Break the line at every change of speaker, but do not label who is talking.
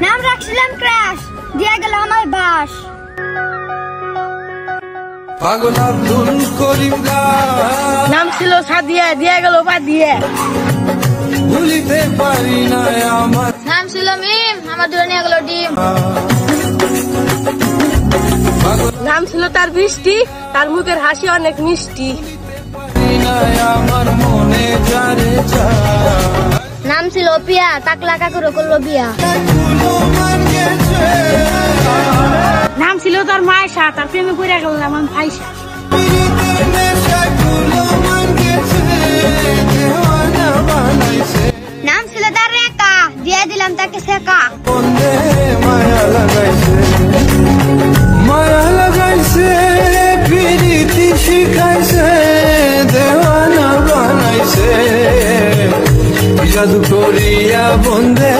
নাম রাখছিলাম ক্রাশ, দিয়ে গেল আমার বাস।
পাগল আব্দুল করিম
নাম ছিল সাদিয়া, দিয়ে গেল বাদিয়া।
ভুলিতে পারি না আমার
নাম ছিল মিম, আমার দূরে নিয়ে গেল ডিম।
নাম ছিল তার বৃষ্টি, তার মুখের হাসি অনেক মিষ্টি।
আমার মনে যারে
নাম ছিল পিয়া, তাকলা কাকুর করলো বিয়া।
নাম ছিল তার মায়েশা, তার প্রেমে পড়ে গেল আমার ভাইসা।
নাম ছিল তার রেখা, দিয়ে দিলাম তাকে শেখা।
মায়া লাগাইছে, মায়া লাগাইছে, প্রীতি শিখাইছে, দেওয়ানা বানাইছে, জাদু করিয়া বন্দে